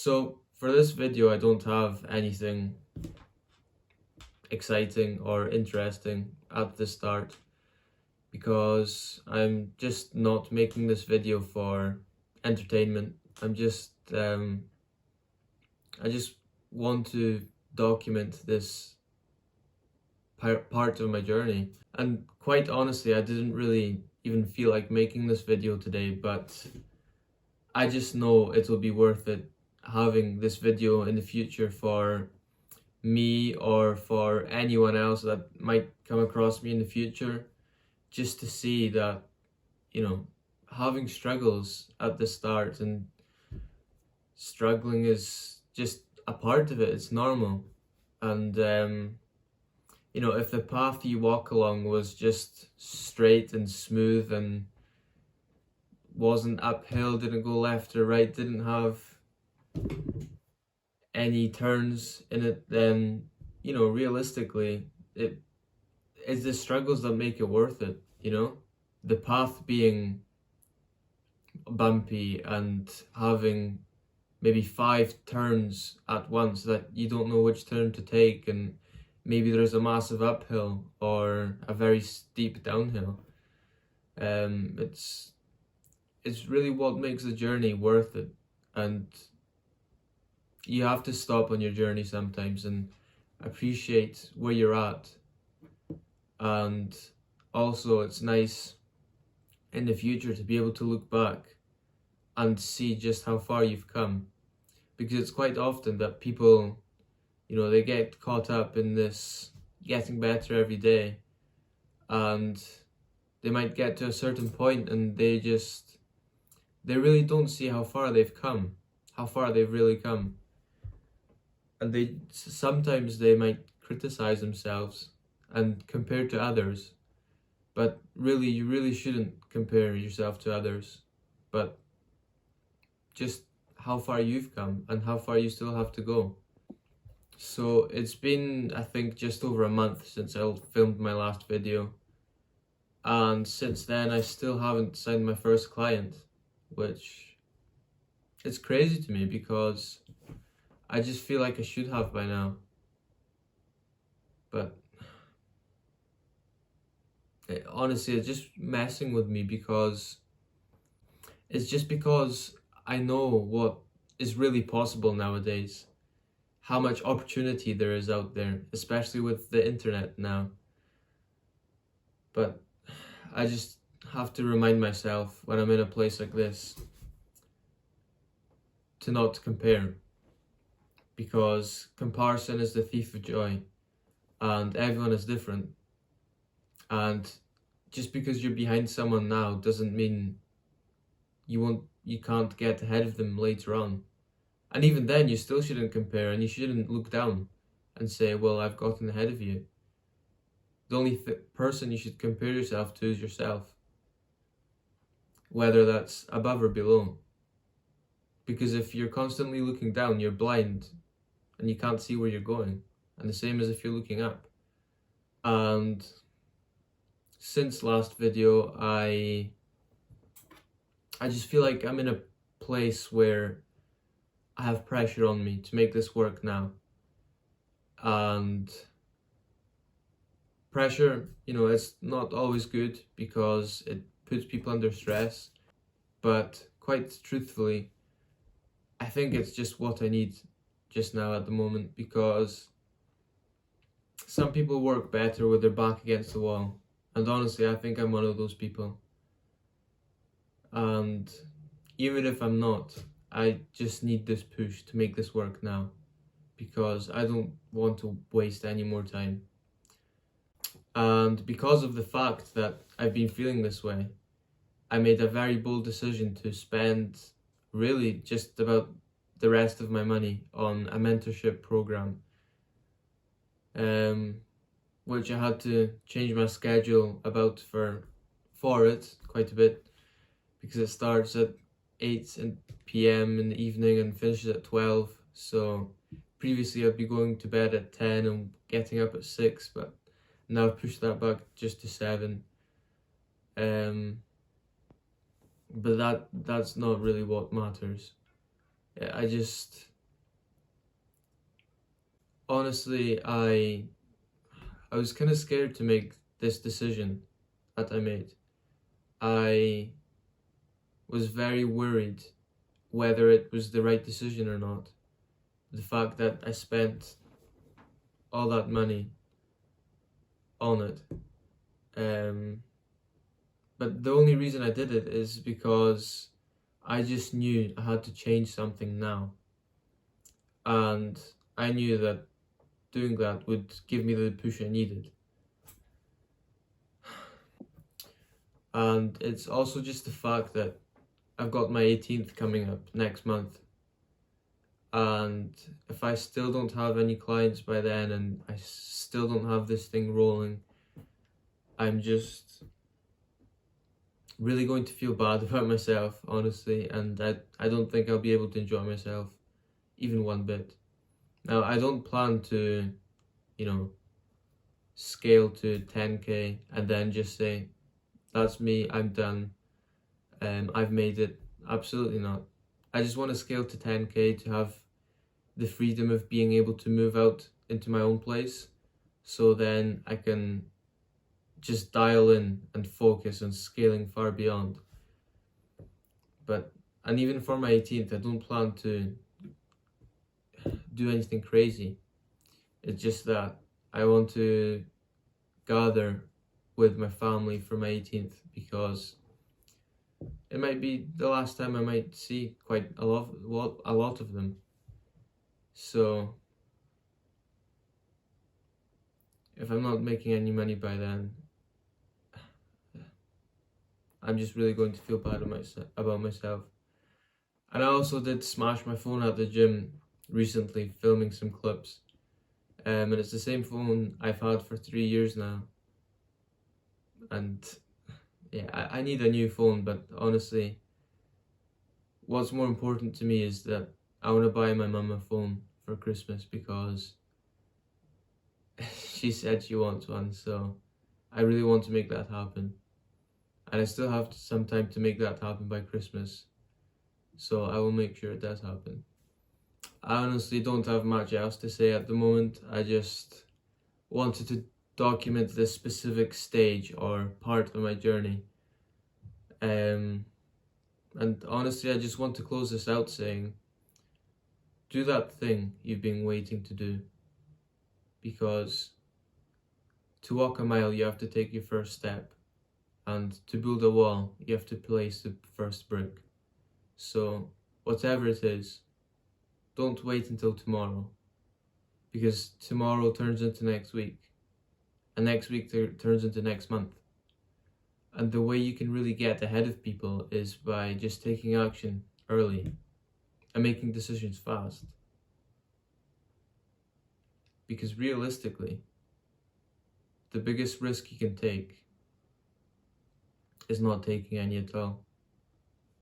So for this video, I don't have anything exciting or interesting at the start because I'm just not making this video for entertainment. I just want to document this part of my journey. And quite honestly, I didn't really even feel like making this video today, but I just know it'll be worth it having this video in the future for me or for anyone else that might come across me in the future, just to see that, having struggles at the start and struggling is just a part of it. It's normal. And if the path you walk along was just straight and smooth and wasn't uphill, didn't go left or right, didn't have any turns in it, then realistically it's the struggles that make it worth it. The path being bumpy and having maybe 5 turns at once that you don't know which turn to take, and maybe there's a massive uphill or a very steep downhill. It's really what makes the journey worth it. And you have to stop on your journey sometimes and appreciate where you're at. And also it's nice in the future to be able to look back and see just how far you've come. Because it's quite often that people, they get caught up in this getting better every day, and they might get to a certain point and they really don't see how far they've come, how far they've really come. And sometimes they might criticize themselves and compare to others, but really you really shouldn't compare yourself to others, but just how far you've come and how far you still have to go. So it's been, I think, just over a month since I filmed my last video, and since then I still haven't signed my first client, which it's crazy to me because I just feel like I should have by now. But honestly, it's just messing with me because I know what is really possible nowadays, how much opportunity there is out there, especially with the internet now. But I just have to remind myself when I'm in a place like this to not compare, because comparison is the thief of joy, and everyone is different. And just because you're behind someone now doesn't mean you can't get ahead of them later on. And even then, you still shouldn't compare, and you shouldn't look down and say, well, I've gotten ahead of you. The only person you should compare yourself to is yourself, whether that's above or below. Because if you're constantly looking down, you're blind and you can't see where you're going. And the same as if you're looking up. And since last video, I just feel like I'm in a place where I have pressure on me to make this work now. And pressure, it's not always good because it puts people under stress. But quite truthfully, I think it's just what I need just now at the moment, because some people work better with their back against the wall. And honestly, I think I'm one of those people. And even if I'm not, I just need this push to make this work now, because I don't want to waste any more time. And because of the fact that I've been feeling this way, I made a very bold decision to spend really just about the rest of my money on a mentorship program, which I had to change my schedule about for it quite a bit, because it starts at 8 p.m. in the evening and finishes at 12. So previously I'd be going to bed at 10 and getting up at 6, but now I've pushed that back just to 7. But that's not really what matters. I just honestly, I was kind of scared to make this decision that I made. I was very worried whether it was the right decision or not. The fact that I spent all that money on it. But the only reason I did it is because I just knew I had to change something now. And I knew that doing that would give me the push I needed. And it's also just the fact that I've got my 18th coming up next month. And if I still don't have any clients by then and I still don't have this thing rolling, I'm just really going to feel bad about myself, honestly, and I don't think I'll be able to enjoy myself even one bit. Now, I don't plan to, scale to 10k and then just say, that's me, I'm done, I've made it. Absolutely not. I just want to scale to 10k to have the freedom of being able to move out into my own place, so then I can just dial in and focus on scaling far beyond. And even for my 18th, I don't plan to do anything crazy. It's just that I want to gather with my family for my 18th, because it might be the last time I might see quite a lot of them. So if I'm not making any money by then, I'm just really going to feel bad about myself. And I also did smash my phone at the gym recently, filming some clips. And it's the same phone I've had for 3 years now. And yeah, I need a new phone, but honestly, what's more important to me is that I want to buy my mum a phone for Christmas, because she said she wants one, so I really want to make that happen. And I still have some time to make that happen by Christmas, so I will make sure it does happen. I honestly don't have much else to say at the moment. I just wanted to document this specific stage or part of my journey. And honestly, I just want to close this out saying, do that thing you've been waiting to do. Because to walk a mile, you have to take your first step. And to build a wall, you have to place the first brick. So whatever it is, don't wait until tomorrow. Because tomorrow turns into next week. And next week turns into next month. And the way you can really get ahead of people is by just taking action early and making decisions fast. Because realistically, the biggest risk you can take is not taking any at all.